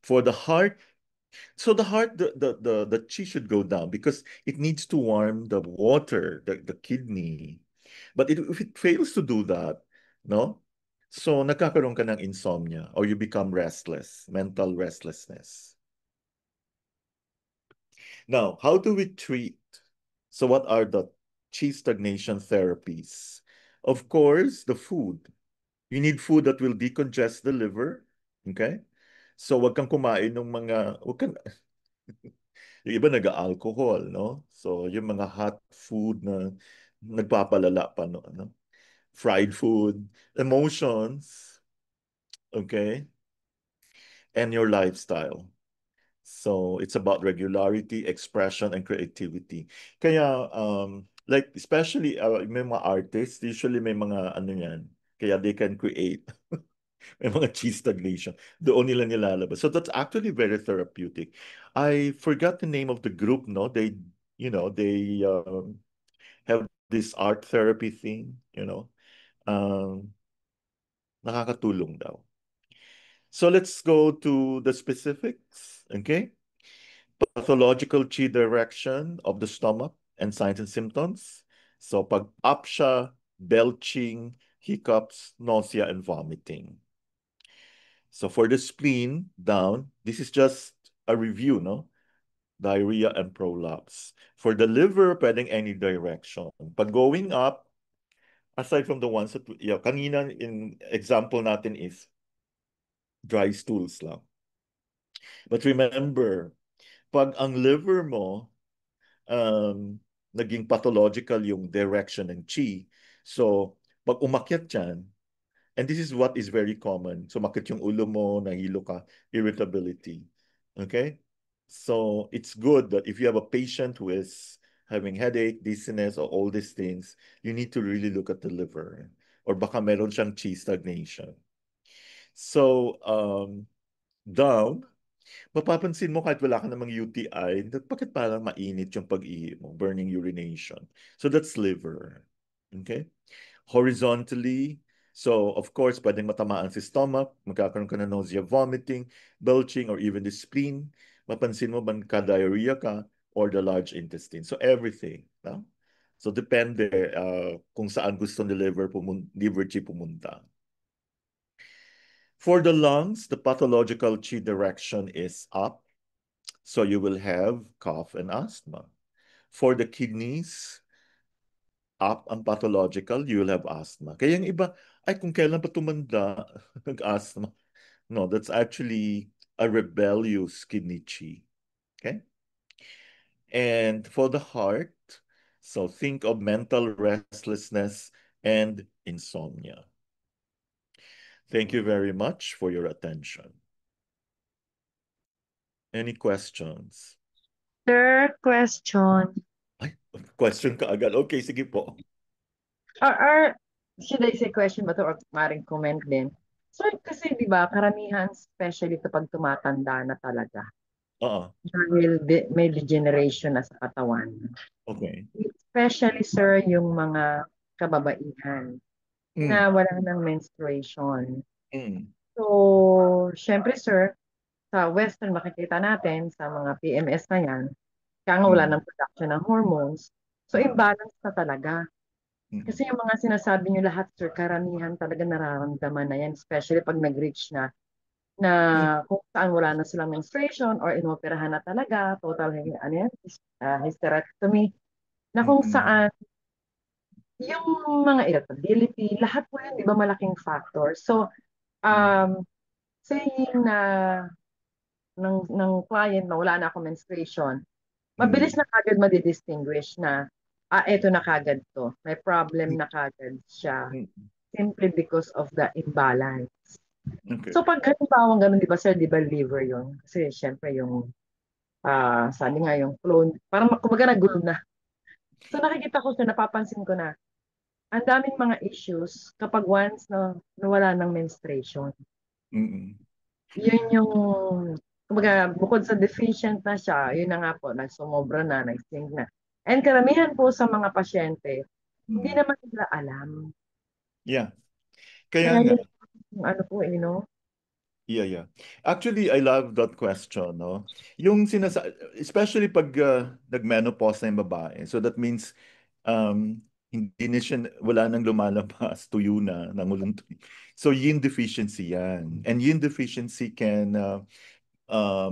For the heart, so the heart, the chi should go down because it needs to warm the water, the kidney. But if it fails to do that, no? So nagkakaroon ka ng insomnia or you become restless, mental restlessness. Now, how do we treat? So what are the chi stagnation therapies? Of course, the food. You need food that will decongest the liver. Okay? So wag kang kumain ng mga, wag kang, yung iba nag-alcohol, no? So yung mga hot food na nagpapalala pa, no? Ano? Fried food, emotions, okay? And your lifestyle. So it's about regularity, expression, and creativity. Kaya, like, especially may mga artists, usually may mga ano yan, kaya they can create. May mga cheese stagnation. Doon nila nilalabas. So that's actually very therapeutic. I forgot the name of the group, no? They have this art therapy thing, you know. Um, Nakakatulong daw. So let's go to the specifics, okay? Pathological chi direction of the stomach and signs and symptoms. So pag up siya, belching, hiccups, nausea, and vomiting. So for the spleen, down, this is just a review, no? Diarrhea and prolapse. For the liver, pwedeng any direction. Pag going up, aside from the ones that, yeah, kanina in example natin is dry stools lang. But remember, pag ang liver mo, naging pathological yung direction ng chi, so pag umakyat yan, and this is what is very common, sumakit yung ulo mo, nahilo ka, irritability. Okay? So it's good that if you have a patient who is having headache, dizziness, or all these things, you need to really look at the liver. Or baka meron siyang chi stagnation. So, down, mapapansin mo kahit wala ka namang UTI, bakit parang mainit yung pag-ihi mo, burning urination. So that's liver. Okay? Horizontally, so of course, pwedeng matamaan si stomach, magkakaroon ka ng nausea, vomiting, belching, or even the spleen. Mapansin mo bang ka-diarrhea ka or the large intestine. So everything. No? So depende kung saan gusto ni liver chi pumunta. For the lungs, the pathological chi direction is up. So you will have cough and asthma. For the kidneys, up ang pathological, you will have asthma. Kaya yung iba, ay kung kailan pa tumanda, nag-asthma. No, that's actually a rebellious kidney chi. Okay? And for the heart, so think of mental restlessness and insomnia. Thank you very much for your attention. Any questions? Sir, question. Ay, question ka agad. Okay, sige po. Should I say question ba to or maring comment din? So, kasi di ba, karamihan, especially kapag tumatanda na talaga, Oo. dahil may degeneration na sa katawan. Okay. Especially, sir, yung mga kababaihan Mm. na wala ng menstruation. Mm. So, syempre, sir, sa Western makikita natin sa mga PMS na yan, kaya nga wala Mm. ng production ng hormones. So, Mm. imbalance na talaga. Mm. Kasi yung mga sinasabi nyo lahat, sir, karamihan talaga nararamdaman na yan, especially pag nag-reach na Mm. kung saan wala na silang menstruation or inoperahan na talaga, total ano yan, hysterectomy, na kung Mm. saan yung mga irritability, lahat po yun, di ba, malaking factor. So, Mm. um, saying na ng client na wala na ako menstruation, mabilis Mm. na kagad madidistinguish na, eto na kagad to. May problem na kagad siya Mm. simply because of the imbalance. Okay. So pag halimbawa ganun, di ba sir, di ba liver yun? Kasi syempre yung, sabi nga yung clone, parang kumbaga nagulo na. So nakikita ko siya, napapansin ko na, ang daming mga issues kapag once na nawala ng menstruation. Mm. Yun yung, kumbaga, bukod sa deficient na siya, yun na nga po, nagsumobra na, nag-sink na. And karamihan po sa mga pasyente, hindi Mm. naman nila alam. Yeah. Kaya Kaya nga. yun, yung ano po, Yeah, yeah. Actually, I love that question, no? Yung especially pag nag-menopause na yung babae. So that means hindi na siya, wala nang lumalabas, tuyo na, nangulong tuyo. So yin deficiency yan. And yin deficiency can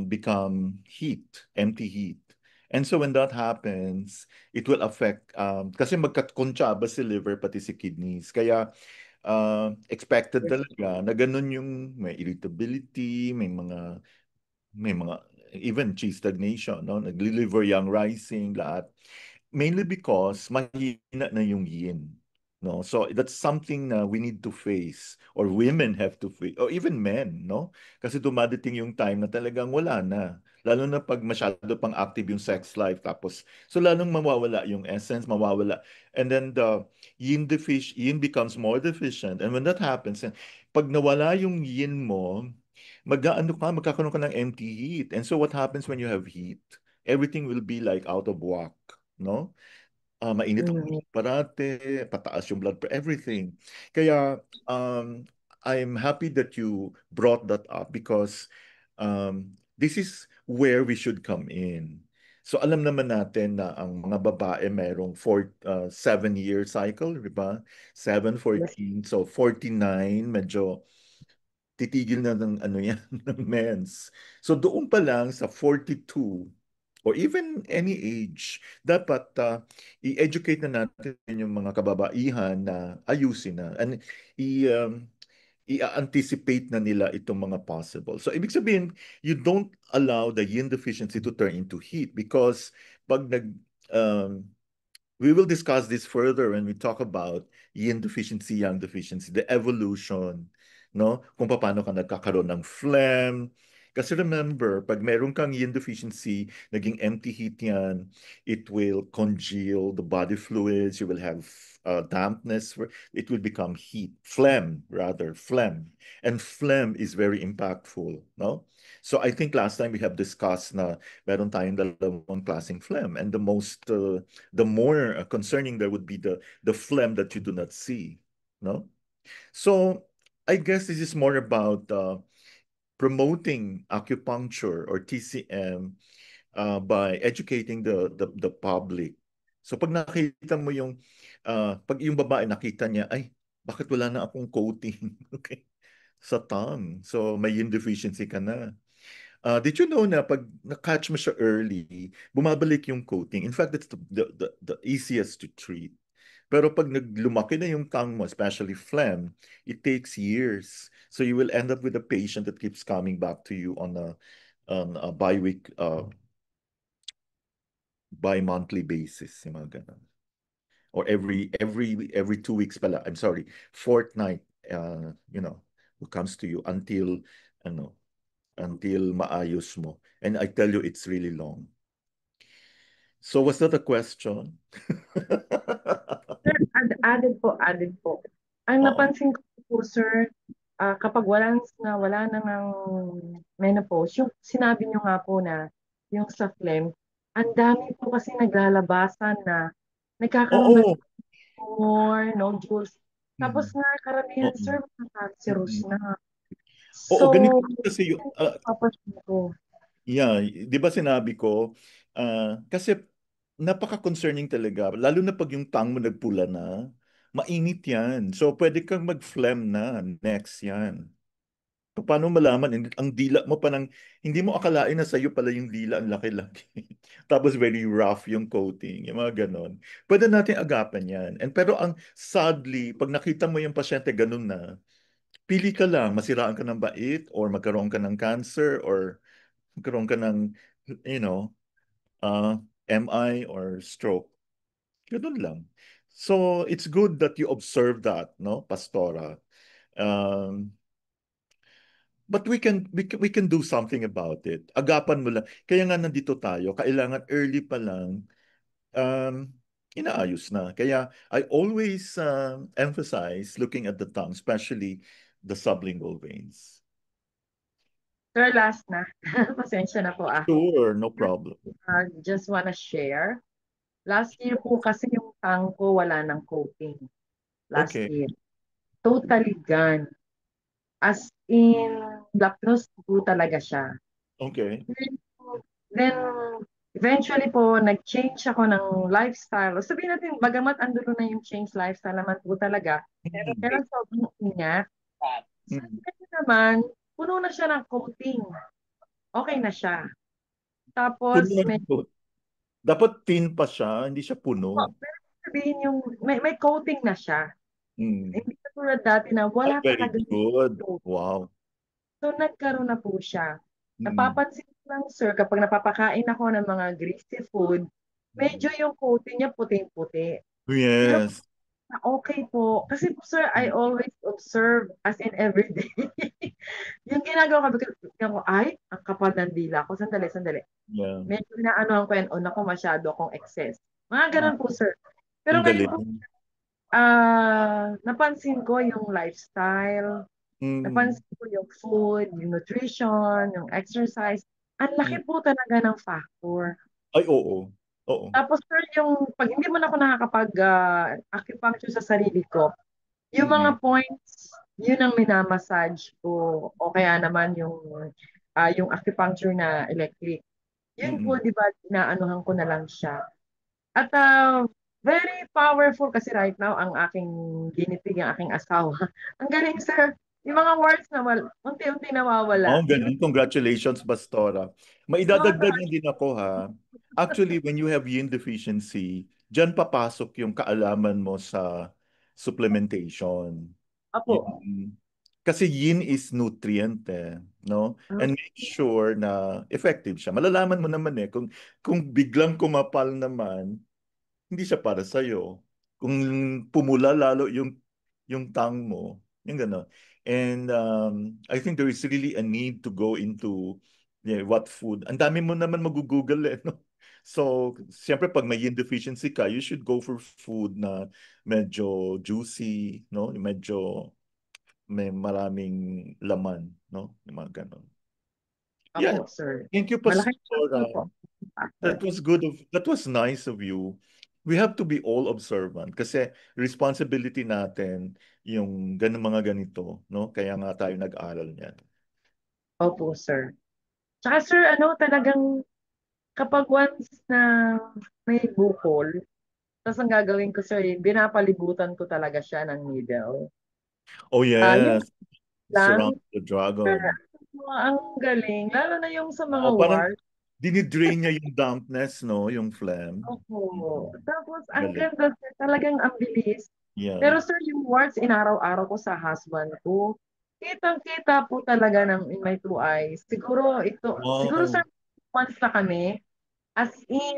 become heat, empty heat. And so when that happens, it will affect, kasi magkakontsaba si liver pati si kidneys. Kaya expected talaga na ganun yung may irritability, may mga even cheese stagnation, no? Nagli-liver yang rising, lahat. Mainly because mahina na yung yin. No? So that's something na we need to face or women have to face or even men, no? Kasi dumadating yung time na talagang wala na. Lalo na pag masyado pang active yung sex life tapos so lalong mawawala yung essence, mawawala. And then the yin becomes more deficient and when that happens pag nawala yung yin mo, magkakaroon ka ng empty heat. And so what happens when you have heat? Everything will be like out of whack, no? Mainit ang Mm. ulo parate, pataas yung blood pressure, everything. Kaya I'm happy that you brought that up because this is where we should come in. So alam naman natin na ang mga babae mayroong 7-year cycle, di ba? 7, Yes. 14, so 49, medyo titigil na ng ano yan, ng mens. So doon pa lang sa 42 or even any age, dapat i-educate na natin yung mga kababaihan na ayusin na and i um, i-anticipate na nila itong mga possible. So ibig sabihin, you don't allow the yin deficiency to turn into heat because pag um, we will discuss this further when we talk about yin deficiency, yang deficiency, the evolution, no? Kung paano ka nagkakaroon ng phlegm. Kasi remember, pag meron kang yin deficiency, naging empty heat yan, it will congeal the body fluids, you will have dampness, it will become heat, phlegm rather, phlegm. And phlegm is very impactful, no? So I think last time we have discussed na meron tayong dalawang klaseng phlegm and the more concerning there would be the phlegm that you do not see, no? So I guess this is more about promoting acupuncture or TCM by educating the public. So pag nakita mo yung pag yung babae nakita niya, ay, bakit wala na akong coating? Okay. Sa tongue. So may yin deficiency ka na. Did you know na pag na-catch mo siya early, bumabalik yung coating. In fact, that's the easiest to treat. Pero pag naglumaki na yung tongue mo, especially phlegm, it takes years. So you will end up with a patient that keeps coming back to you on a bi-monthly basis. Yung mga ganun. Or every 2 weeks pala. I'm sorry, fortnight, who comes to you ano, until maayos mo. And I tell you, it's really long. So was that a question? Sir, added po. Ang Oo. napansin ko po, sir, kapag wala na ng menopause, yung sinabi niyo nga po na yung sa phlegm, ang dami po kasi naglalabasan na nagkakaroon ng Oo. tumor, nodules. Tapos Mm. nga karamihan, Oo. sir, mga cancerous Mm. na. Oo, ganito So, kasi yung, papansin ko. yeah, di ba sinabi ko, kasi napaka-concerning talaga, lalo na pag yung tongue mo nagpula na, mainit yan. So pwede kang mag-phlegm na, next yan. Paano malaman? Ang dila mo pa ng, hindi mo akalain na sa'yo pala yung dila, ang laki-laki. Tapos very rough yung coating, yung mga ganon. Pwede natin agapan yan. Pero sadly, pag nakita mo yung pasyente ganun na, pili ka lang, masiraan ka ng bait, or magkaroon ka ng cancer, or magkaroon ka ng, you know, uh, MI or stroke. Ganun lang. So, it's good that you observe that, no, Pastora? Um, But we can do something about it. Agapan mo lang. Kaya nga nandito tayo, kailangan early pa lang um inaayos na. Kaya I always emphasize looking at the tongue, especially the sublingual veins. Sir, last na. Pasensya na po ah. Sure, no problem. Just wanna share. Last year po kasi yung tank ko wala ng coating. Last Okay, year. Totally gone. As in, lapnos po talaga siya. okay. Then, eventually po, nag-change ako ng lifestyle. Sabihin natin, bagamat andulo na yung change lifestyle naman po talaga, Mm, pero sobrang ingat. Sa mm, kanya naman, puno na siya ng coating. Okay na siya. Puno Tapos, na po. Dapat thin pa siya, hindi siya puno. pero sabihin yung, may coating na siya. Mm. Hindi katulad dati na Ay, wala very talaga yung good. coating. Wow. So, nagkaroon na po siya. Mm. Napapansin ko lang, sir, kapag napapakain ako ng mga greasy food, medyo yung coating niya puting-puti. Pero Yes. okay po. Kasi po, sir, I always observe as in every day. Yung ginagawa ko, bigyan ko, ay, ang kapal ng dila ko. Sandali, sandali. Yeah. Medyo inaano ko yan, o naku, masyado akong excess. Mga Mm. ganun po, sir. Pero Ang ngayon po, galing. napansin ko yung lifestyle. Mm, Napansin ko yung food, yung nutrition, yung exercise. Ang mm. laki po talaga ng factor. Ay, oo. Oo. Tapos sir, yung pag hindi mo na ako nakakapag acupuncture sa sarili ko, yung Mm, mga points, yun ang minamassage ko. O kaya naman yung acupuncture na electric. Yun po, mm. di ba, inaanuhan ko na lang siya. At very powerful kasi right now, ang aking ginitig, ang aking asawa. Ang galing, sir. Yung mga words na unti-unti Oh, nawawala. ganun. Congratulations, Pastora. Oo, Maidadagdag lang din ako ha. Actually, when you have yin deficiency, dyan papasok yung kaalaman mo sa supplementation. apo. Yung, kasi yin is nutrient eh, no? And make sure na effective siya. Malalaman mo naman eh, kung biglang kumapal naman, hindi siya para sa'yo. Kung pumula lalo yung tongue mo, yung gano'n. And I think there is really a need to go into what food. Ang dami mo naman mag-google eh, no? So, siyempre pag may yin deficiency ka, you should go for food na medyo juicy, no? Medyo may maraming laman, no? Yung mga gano'n. Yeah. Apo, sir. Thank you, Malaking factor Pastora. po. That Factor. was that was nice of you. We have to be all observant kasi responsibility natin yung mga ganito, no? Kaya nga tayo nag-aral niyan. Opo, sir. Tsaka, sir, talagang kapag once na may bukol, tapos ang gagawin ko, sir, binapalibutan ko talaga siya ng needle. Oh Yun yes, lang, surround the sir, dragon. ang galing. Lalo na yung sa mga Parang ward. dinidrain niya yung dampness, no? Yung phlegm. Opo. Mhm. Tapos, ang Galing. ganda, sir. Talagang ang bilis. Yeah. Pero, sir, yung wards, inaraw-araw ko sa husband ko. Kitang-kita po talaga in my two eyes. Siguro, sir, Wow. once na kami, as in,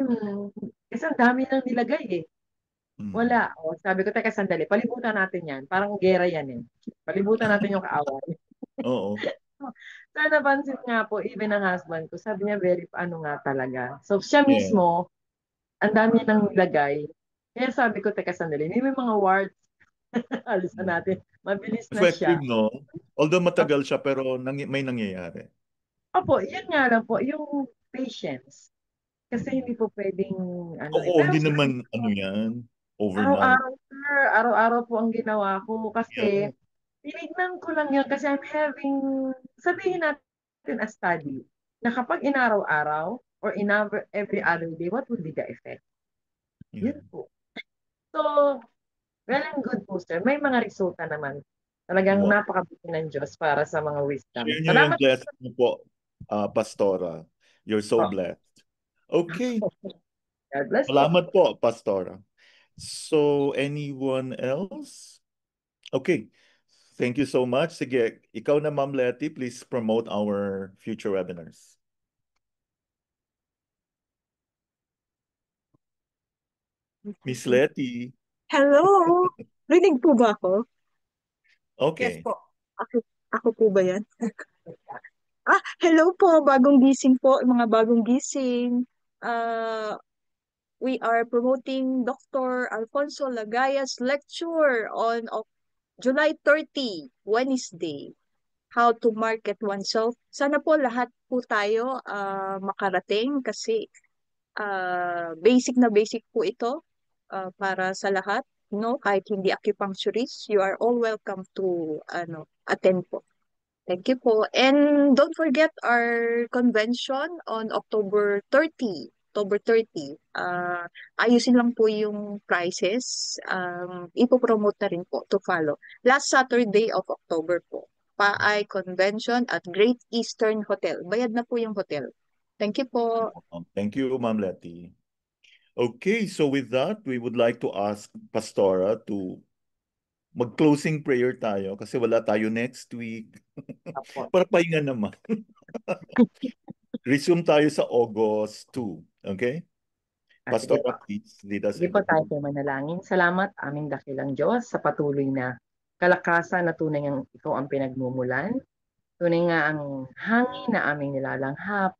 isang dami nang nilagay eh. Mm. Wala. O, sabi ko, teka, sandali, palibutan natin yan. Parang gera yan eh. Palibutan natin yung kaaway. Oo. So, napansin nga po, even ang husband ko, sabi niya, very, nga talaga. So, siya Yeah. mismo, ang dami nang nilagay. Kaya sabi ko, teka sandali, may mga words, alisan natin. Mabilis na Effective, siya. no? Although matagal siya, pero may nangyayari. Opo, yun nga lang po, yung patience. Kasi hindi po pwedeng, eh. Oo, Pero hindi sir, naman ano yan, overnight. araw-araw, sir, araw-araw po ang ginawa ko. Yeah. Kasi, tinignan ko lang yun kasi I'm having, sabihin natin a study, na kapag inaraw-araw, or every other day, what would be the effect? Yeah. Yun po. So, well and good po, sir. May mga resulta naman. Talagang Wow. napakabuti ng Diyos para sa mga wisdom. Share nyo yung Salamat blessing niyo po, Pastora. You're so po. blessed. Okay. God bless po. Salamat po, Pastora. So, anyone else? Okay. Thank you so much. Sige, ikaw na, Ma'am Letty, please promote our future webinars. Miss Letty. Hello! Rinig po ba ako? Yes Okay. po. Ako, ako po ba yan? Hello po! Bagong gising po, mga bagong gising. Uh, we are promoting Dr. Alfonso Lagaya's lecture on July 30, Wednesday. How to market oneself. Sana po lahat po tayo makarating kasi basic na basic po ito para sa lahat, no? Kahit hindi acupuncturist, you are all welcome to attend po. Thank you po. And don't forget our convention on October 30. October 30. Ayusin lang po yung prices. Ipopromote na rin po to follow. Last Saturday of October po. Paay Convention at Great Eastern Hotel. Bayad na po yung hotel. Thank you po. Thank you, Ma'am Letty. Okay, so with that, we would like to ask Pastora to mag-closing prayer tayo kasi wala tayo next week. Opo. Para pahinga naman. Resume tayo sa August 2. Okay? Sige po. Pastora, please lead us Sige in po the tayo prayer. sa manalangin. Salamat aming dakilang Diyos sa patuloy na kalakasan na tunay ang ikaw ang pinagmumulan. Tunay nga ang hangin na aming nilalanghap.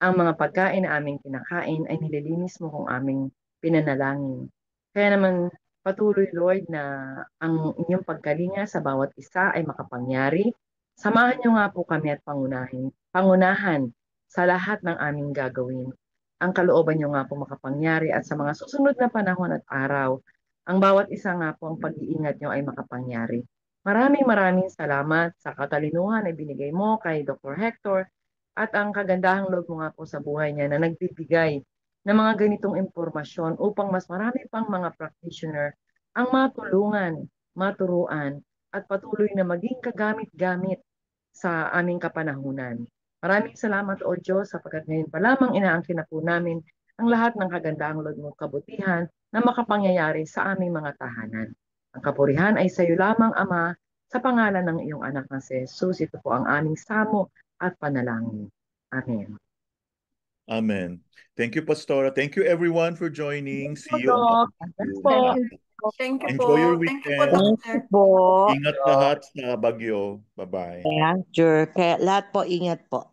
Ang mga pagkain na aming kinakain ay nililinis mo kung aming pinanalangin. Kaya naman Patuloy, Lord, na ang inyong pagkalinga sa bawat isa ay makapangyari. Samahan niyo nga po kami at pangunahan sa lahat ng aming gagawin. Ang kalooban niyo nga po makapangyari at sa mga susunod na panahon at araw, ang bawat isa nga po ang pag-iingat niyo ay makapangyari. Maraming salamat sa katalinuhan na binigay mo kay Dr. Hector at ang kagandahang loob mo nga po sa buhay niya na nagbibigay ng mga ganitong impormasyon upang mas marami pang mga practitioner ang matulungan, maturuan, at patuloy na maging kagamit-gamit sa aming kapanahunan. Maraming salamat, O Diyos, sapagkat ngayon pa lamang inaangkin na po namin ang lahat ng kagandahang loob mong kabutihan na makapangyayari sa aming mga tahanan. Ang kapurihan ay sa iyo lamang, Ama, sa pangalan ng iyong anak na si Jesus. Ito po ang aming samo at panalangin. Amen. Amen. Thank you, Pastora. Thank you, everyone, for joining. See you on Doc. the Thank you. Thank you Enjoy your po. Thank you po, weekend. Doctor. Thank you po. Ingat lahat sa Bagyo. Bye-bye. Kaya, sure. Kaya lahat po, ingat po.